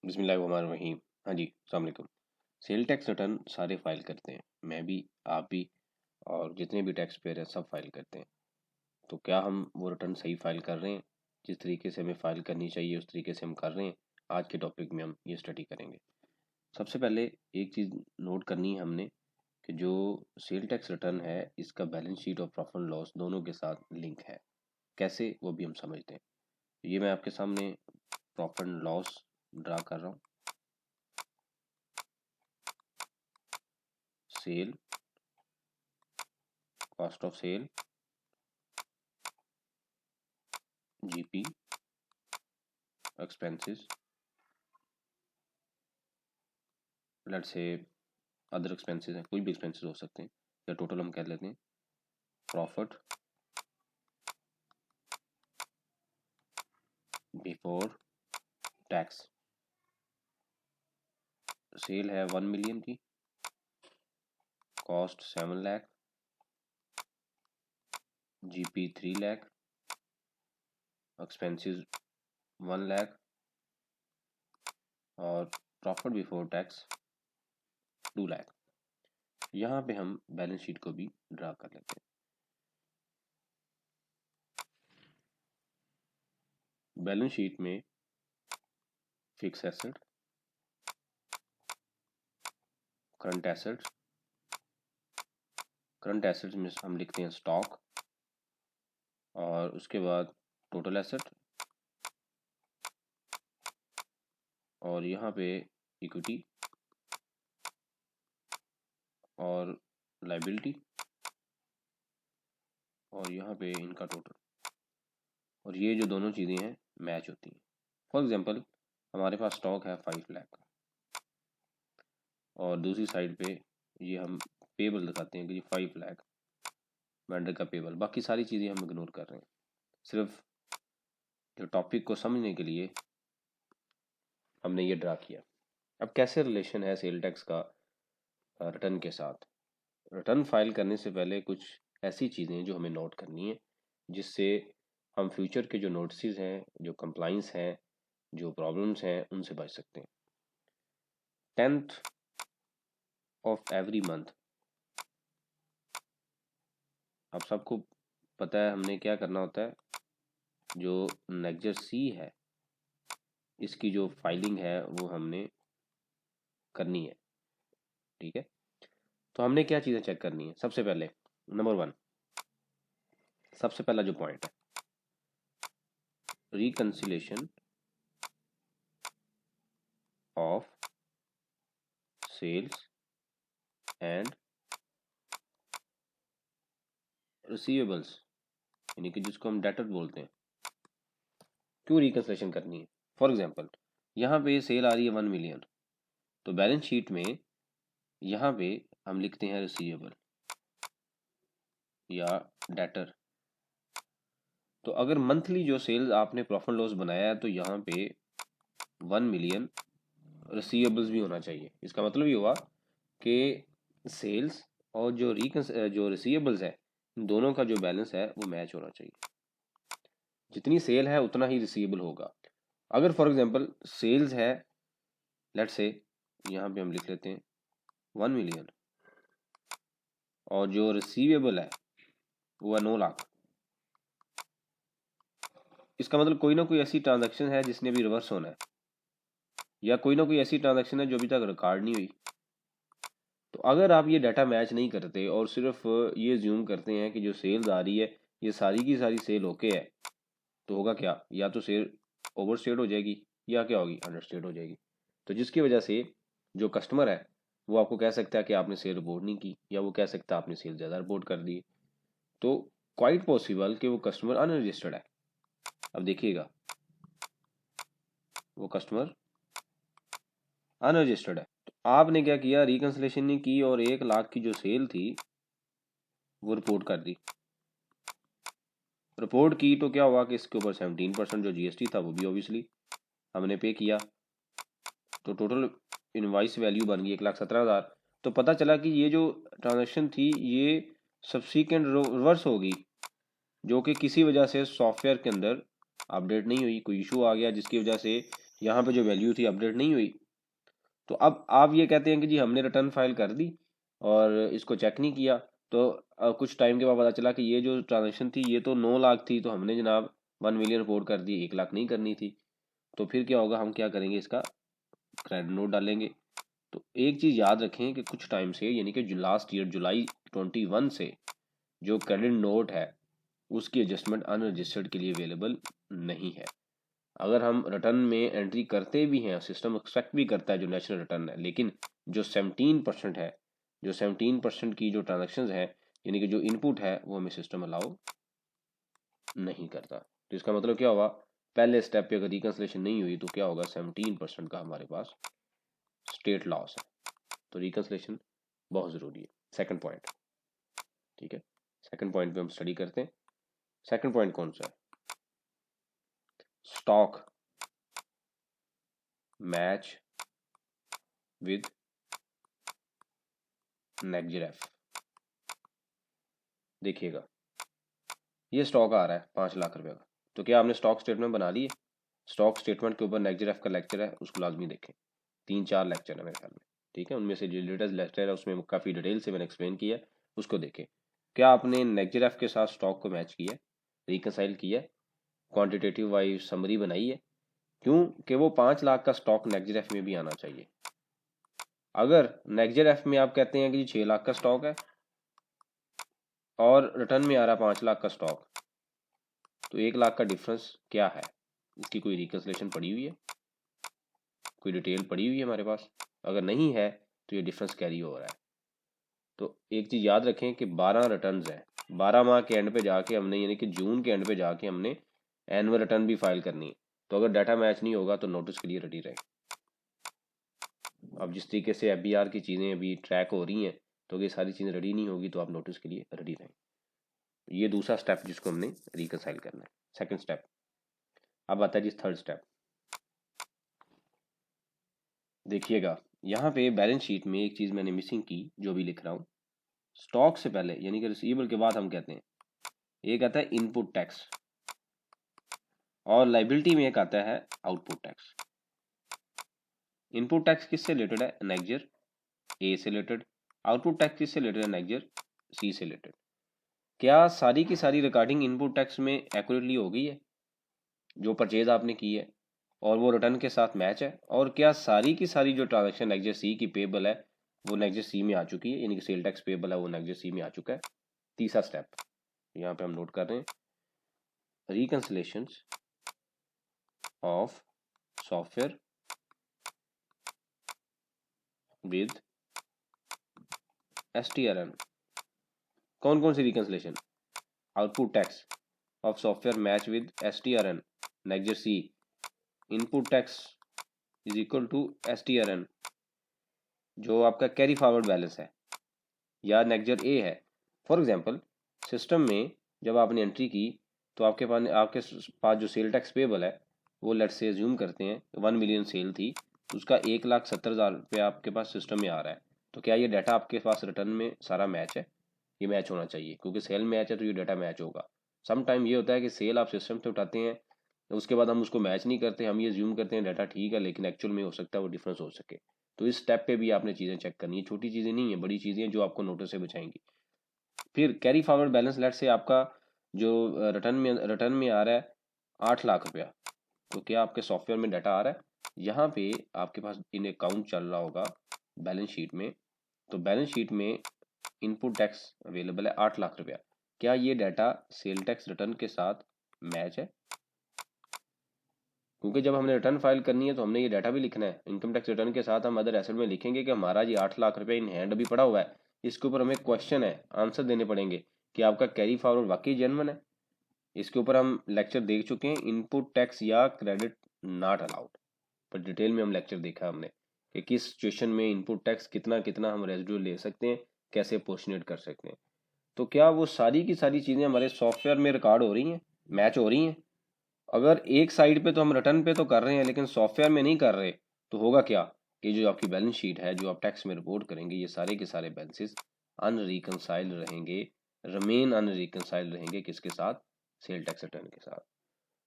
बिस्मिल्लाहिर्रहमानिर्रहीम। हाँ जी, अस्सलाम वालेकुम। सेल टैक्स रिटर्न सारे फाइल करते हैं, मैं भी, आप भी, और जितने भी टैक्स पेयर हैं सब फाइल करते हैं। तो क्या हम वो रिटर्न सही फाइल कर रहे हैं? जिस तरीके से हमें फाइल करनी चाहिए उस तरीके से हम कर रहे हैं? आज के टॉपिक में हम ये स्टडी करेंगे। सबसे पहले एक चीज़ नोट करनी है हमने कि जो सेल टैक्स रिटर्न है इसका बैलेंस शीट और प्रॉफिट एंड लॉस दोनों के साथ लिंक है। कैसे, वो भी हम समझते हैं। ये मैं आपके सामने प्रॉफिट एंड लॉस ड्रा कर रहा हूँ। Sale, cost of sale, GP, expenses, let's say other expenses हैं, कोई भी एक्सपेंसेस हो सकते हैं, या टोटल हम कह लेते हैं। प्रॉफिट बिफोर टैक्स, सेल है 1 मिलियन की, cost 7 lakh, GP 3 lakh, expenses 1 lakh, और प्रॉफिट बिफोर टैक्स 2 लाख। यहाँ पे हम बैलेंस शीट को भी ड्रा कर लेते हैं। बैलेंस शीट में fix asset, current assets, current assets में हम लिखते हैं स्टॉक, और उसके बाद टोटल एसेट, और यहाँ पे इक्विटी और लाइबिलिटी, और यहाँ पे इनका टोटल, और ये जो दोनों चीज़ें हैं मैच होती हैं। फॉर एग्जांपल हमारे पास स्टॉक है 5 लाख का, और दूसरी साइड पे ये हम पेबल दिखाते हैं कि ये 5 लाख वेंडर का पेबल। बाकी सारी चीज़ें हम इग्नोर कर रहे हैं, सिर्फ जो टॉपिक को समझने के लिए हमने ये ड्रा किया। अब कैसे रिलेशन है सेल टैक्स का रिटर्न के साथ? रिटर्न फाइल करने से पहले कुछ ऐसी चीज़ें जो हमें नोट करनी है, जिससे हम फ्यूचर के जो नोटिस हैं, जो कंप्लाइंस हैं, जो प्रॉब्लम्स हैं, उनसे बच सकते हैं। 10th ऑफ एवरी मंथ, आप सबको पता है हमने क्या करना होता है। जो नेक्जर सी है इसकी जो फाइलिंग है वो हमने करनी है, ठीक है। तो हमने क्या चीज़ें चेक करनी है? सबसे पहले नंबर 1, सबसे पहला जो पॉइंट है, reconciliation of sales and receivables, यानी कि जिसको हम डेटर बोलते हैं। क्यों रिकंसिलेशन करनी है? फॉर एग्जांपल यहाँ पे सेल आ रही है 1 मिलियन, तो बैलेंस शीट में यहाँ पे हम लिखते हैं रिसीवेबल या डेटर। तो अगर मंथली जो सेल्स आपने प्रॉफिट लॉस बनाया है तो यहाँ पे 1 मिलियन रिसीवेबल्स भी होना चाहिए। इसका मतलब ये हुआ कि सेल्स और जो रिसीवेबल्स है, दोनों का जो बैलेंस है वो मैच होना चाहिए। जितनी सेल है उतना ही रिसीवेबल होगा। अगर फॉर एग्जांपल सेल्स है, लेट्स से यहाँ पे हम लिख लेते हैं 1 मिलियन, और जो रिसीवेबल है वो है 9 लाख, इसका मतलब कोई ना कोई ऐसी ट्रांजैक्शन है जिसने अभी रिवर्स होना है, या कोई ना कोई ऐसी ट्रांजैक्शन है जो अभी तक रिकॉर्ड नहीं हुई। तो अगर आप ये डाटा मैच नहीं करते और सिर्फ ये ज्यूम करते हैं कि जो सेल्स आ रही है ये सारी की सारी सेल ओके है, तो होगा क्या? या तो सेल ओवरस्टेट हो जाएगी या क्या होगी, अंडरस्टेट हो जाएगी। तो जिसकी वजह से जो कस्टमर है वो आपको कह सकता है कि आपने सेल रिपोर्ट नहीं की, या वो कह सकता है आपने सेल ज़्यादा रिपोर्ट कर दी। तो क्वाइट पॉसिबल कि वो कस्टमर अनरजिस्टर्ड है। अब देखिएगा, वो कस्टमर अनरजिस्टर्ड है, तो आपने क्या किया, रिकंसिलेशन नहीं की और 1 लाख की जो सेल थी वो रिपोर्ट कर दी। रिपोर्ट की तो क्या हुआ कि इसके ऊपर 17% जो जीएसटी था वो भी ऑब्वियसली हमने पे किया, तो टोटल इनवाइस वैल्यू बन गई 1,17,000। तो पता चला कि ये जो ट्रांजेक्शन थी ये सब्सिक्वेंट रिवर्स होगी, जो कि किसी वजह से सॉफ्टवेयर के अंदर अपडेट नहीं हुई, कोई इशू आ गया जिसकी वजह से यहाँ पे जो वैल्यू थी अपडेट नहीं हुई। तो अब आप ये कहते हैं कि जी हमने रिटर्न फाइल कर दी और इसको चेक नहीं किया, तो कुछ टाइम के बाद पता चला कि ये जो ट्रांजेक्शन थी ये तो 9 लाख थी, तो हमने जनाब 1 मिलियन रिपोर्ट कर दी, 1 लाख नहीं करनी थी। तो फिर क्या होगा, हम क्या करेंगे, इसका क्रेडिट नोट डालेंगे। तो एक चीज़ याद रखें कि कुछ टाइम से, यानी कि लास्ट ईयर जुलाई 21 से जो क्रेडिट नोट है उसकी एडजस्टमेंट अनरजिस्टर्ड के लिए अवेलेबल नहीं है। अगर हम रिटर्न में एंट्री करते भी हैं, सिस्टम एक्सपेक्ट भी करता है जो नेचुरल रिटर्न है, लेकिन जो 17% है, जो 17% की जो ट्रांजेक्शन है, यानी कि जो इनपुट है, वो हमें सिस्टम अलाउ नहीं करता। तो इसका मतलब क्या होगा, पहले स्टेप पे अगर रिकंसिलेशन नहीं हुई तो क्या होगा, 17% का हमारे पास स्टेट लॉस है। तो रिकंसिलेशन बहुत ज़रूरी है। सेकंड पॉइंट, ठीक है, सेकंड पॉइंट पे हम स्टडी करते हैं। सेकंड पॉइंट कौन सा है, स्टॉक मैच विद नेगजेरेफ। देखिएगा, ये स्टॉक आ रहा है 5 लाख रुपए का, तो क्या आपने स्टॉक स्टेटमेंट बना ली है? स्टॉक स्टेटमेंट के ऊपर नेगजेरेफ का लेक्चर है, उसको लाजमी देखें। 3-4 लेक्चर है मेरे ख्याल में, ठीक है, उनमें से जो लेटेस्ट लेक्चर है उसमें काफ़ी डिटेल से मैंने एक्सप्लेन किया है, उसको देखें। क्या आपने नेगजेरेफ के साथ स्टॉक को मैच किया, रिकंसाइल किया, क्वान्टिटेटिव वाइज समरी बनाई है? क्यों कि वो 5 लाख का स्टॉक नेगजेरेफ में भी आना चाहिए। अगर नेगजेरेफ में आप कहते हैं कि 6 लाख का स्टॉक है और रिटर्न में आ रहा 5 लाख का स्टॉक, तो 1 लाख का डिफरेंस क्या है, इसकी कोई रिकंसिलेशन पड़ी हुई है, कोई डिटेल पड़ी हुई है हमारे पास? अगर नहीं है तो ये डिफरेंस कैरी हो रहा है। तो एक चीज़ याद रखें कि 12 रिटर्न्स हैं, 12 माह के एंड पे जाके हमने, यानी कि जून के एंड पे जाके हमने एनुअल रिटर्न भी फाइल करनी है। तो अगर डाटा मैच नहीं होगा तो नोटिस के लिए रेडी रहें। अब जिस तरीके से FBR की चीज़ें अभी ट्रैक हो रही हैं, तो अगर ये सारी चीज़ें रेडी नहीं होगी तो आप नोटिस के लिए रेडी रहें। ये दूसरा स्टेप जिसको हमने रिकंसाइल करना है, सेकंड स्टेप। अब आता है जी थर्ड स्टेप। देखिएगा, यहाँ पे बैलेंस शीट में एक चीज़ मैंने मिसिंग की, जो भी लिख रहा हूँ। स्टॉक से पहले, यानी कि रिसीवेबल के बाद हम कहते हैं, एक आता है इनपुट टैक्स और लाइबिलिटी में एक आता है आउटपुट टैक्स। इनपुट टैक्स किससे रिलेटेड है, नेगजर ए से रिलेटेड। आउटपुट टैक्स किससे रिलेटेड है, नेगजर सी से रिलेटेड। क्या सारी की सारी रिकॉर्डिंग इनपुट टैक्स में एक्यूरेटली हो गई है, जो परचेज आपने की है और वो रिटर्न के साथ मैच है? और क्या सारी की सारी जो ट्रांजेक्शन नेगजर सी की पेबल है वो नेगजर सी में आ चुकी है, यानी कि सेल टैक्स पेबल है वो नेगजर सी में आ चुका है? तीसरा स्टेप यहाँ पे हम नोट कर रहे हैं, reconciliations of software with STRN। कौन कौन सी reconciliation, output tax of software match with STRN नेगजर सी, input tax is equal to STRN जो आपका कैरी फॉरवर्ड बैलेंस है या नेगजर ए है। फॉर एग्जांपल, सिस्टम में जब आपने एंट्री की तो आपके पास जो सेल टैक्स पेबल है वो लेट्स से अज्यूम करते हैं 1 मिलियन सेल थी, उसका 1,70,000 रुपये आपके पास सिस्टम में आ रहा है। तो क्या ये डाटा आपके पास रिटर्न में सारा मैच है? ये मैच होना चाहिए, क्योंकि सेल मैच है तो ये डाटा मैच होगा। सम टाइम ये होता है कि सेल आप सिस्टम से उठाते हैं, उसके बाद हम उसको मैच नहीं करते, हम ये ज्यूम करते हैं डाटा ठीक है, लेकिन एक्चुअल में हो सकता है वो डिफरेंस हो सके। तो इस स्टेप पे भी आपने चीज़ें चेक करनी है, छोटी चीज़ें नहीं है, बड़ी चीज़ें जो आपको नोटिस से बचाएंगी। फिर कैरी फॉरवर्ड बैलेंस, लेट से आपका जो रिटर्न में आ रहा है 8 लाख रुपया, तो क्या आपके सॉफ्टवेयर में डाटा आ रहा है? यहाँ पे आपके पास इन अकाउंट चल रहा होगा बैलेंस शीट में, तो बैलेंस शीट में इनपुट टैक्स अवेलेबल है 8 लाख रुपया। क्या ये डाटा सेल टैक्स रिटर्न के साथ मैच है? क्योंकि जब हमने रिटर्न फाइल करनी है तो हमने ये डाटा भी लिखना है। इनकम टैक्स रिटर्न के साथ हम अदर एसेट में लिखेंगे कि हमारा जी 8 लाख रुपये इन हैंड अभी पड़ा हुआ है, इसके ऊपर हमें क्वेश्चन है, आंसर देने पड़ेंगे कि आपका कैरी फॉरवर्ड वाकई जेन्युइन है। इसके ऊपर हम लेक्चर देख चुके हैं, इनपुट टैक्स या क्रेडिट नॉट अलाउड, पर डिटेल में हम लेक्चर देखा हमने कि किस सिचुएशन में इनपुट टैक्स कितना कितना हम रेजिड्यूल ले सकते हैं, कैसे पोर्शनेट कर सकते हैं। तो क्या वो सारी की सारी चीज़ें हमारे सॉफ्टवेयर में रिकॉर्ड हो रही हैं, मैच हो रही हैं? अगर एक साइड पे तो हम रिटर्न पे तो कर रहे हैं लेकिन सॉफ्टवेयर में नहीं कर रहे, तो होगा क्या कि जो आपकी बैलेंस शीट है, जो आप टैक्स में रिपोर्ट करेंगे, ये सारे के सारे बैलेंसेस अनरिकंसाइल्ड रहेंगे, रिमेन अनरिकंसाइल्ड रहेंगे किसके साथ, सेल टैक्स रिटर्न के साथ।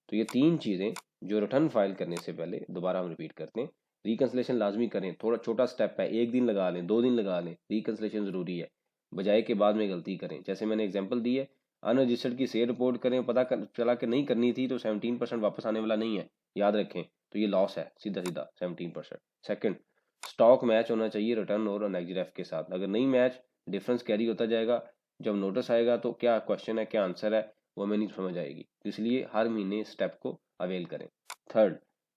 तो ये तीन चीज़ें जो रिटर्न फाइल करने से पहले दोबारा हम रिपीट करते हैं, रिकंसलेशन लाजमी करें। थोड़ा छोटा स्टेप है, 1 दिन लगा लें, 2 दिन लगा लें, रिकंसलेशन ज़रूरी है, बजाय के बाद में गलती करें। जैसे मैंने एग्जांपल दी है, अनरजिस्टर्ड की सेल रिपोर्ट करें, चला कि नहीं करनी थी तो 17% वापस आने वाला नहीं है, याद रखें। तो ये लॉस है सीधा सीधा 17%। सेकंड, स्टॉक मैच होना चाहिए रिटर्न और नेगेटिव के साथ। अगर नहीं मैच, डिफरेंस कैरी होता जाएगा। जब नोटिस आएगा तो क्या क्वेश्चन है, क्या आंसर है, वो हमें नहीं समझ आएगी। इसलिए हर महीने स्टेप को अवेल करें। थर्ड,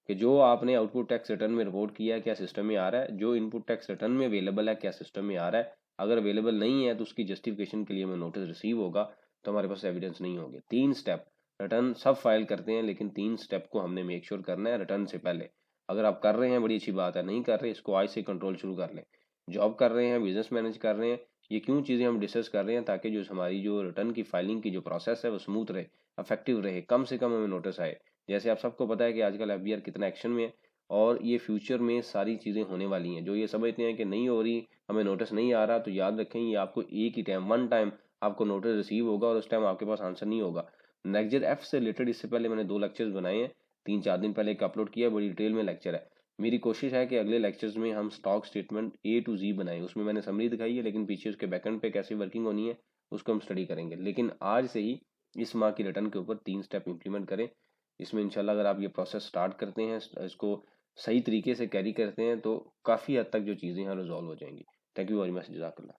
कि जो आपने आउटपुट टैक्स रिटर्न में रिपोर्ट किया है क्या सिस्टम में आ रहा है, जो इनपुट टैक्स रिटर्न में अवेलेबल है क्या सिस्टम में आ रहा है। अगर अवेलेबल नहीं है तो उसकी जस्टिफिकेशन के लिए हमें नोटिस रिसीव होगा, तो हमारे पास एविडेंस नहीं होंगे। 3 स्टेप, रिटर्न सब फाइल करते हैं लेकिन 3 स्टेप को हमने मेक श्योर करना है रिटर्न से पहले। अगर आप कर रहे हैं बड़ी अच्छी बात है, नहीं कर रहे इसको आज से कंट्रोल शुरू कर लें। जॉब कर रहे हैं, बिजनेस मैनेज कर रहे हैं, ये क्यों चीज़ें हम डिस्कस कर रहे हैं, ताकि जो हमारी जो रिटर्न की फाइलिंग की जो प्रोसेस है वो स्मूथ रहे, इफेक्टिव रहे, कम से कम हमें नोटिस आए। जैसे आप सबको पता है कि आजकल एफबीआर कितना एक्शन में है, और ये फ्यूचर में सारी चीज़ें होने वाली हैं। जो ये समझते हैं कि नहीं हो रही, हमें नोटिस नहीं आ रहा, तो याद रखें ये आपको एक ही टाइम, वन टाइम आपको नोटिस रिसीव होगा और उस टाइम आपके पास आंसर नहीं होगा। नेक्स्ट एफ से रिलेटेड इससे पहले मैंने 2 लेक्चर्स बनाए हैं, 3-4 दिन पहले एक अपलोड किया, बड़ी डिटेल में लेक्चर है। मेरी कोशिश है कि अगले लेक्चर्स में हम stock statement A to Z बनाएं। उसमें मैंने समरी दिखाई है, लेकिन पीछे उसके बैकएंड पे कैसे वर्किंग होनी है उसको हम स्टडी करेंगे। लेकिन आज से ही इस माह की रिटर्न के ऊपर 3 स्टेप इंप्लीमेंट करें। इसमें इंशाल्लाह अगर आप ये प्रोसेस स्टार्ट करते हैं, इसको सही तरीके से कैरी करते हैं, तो काफ़ी हद तक जो चीज़ें हैं रिजॉल्व हो जाएंगी। थैंक यू वेरी मच, जज़ाकल्लाह।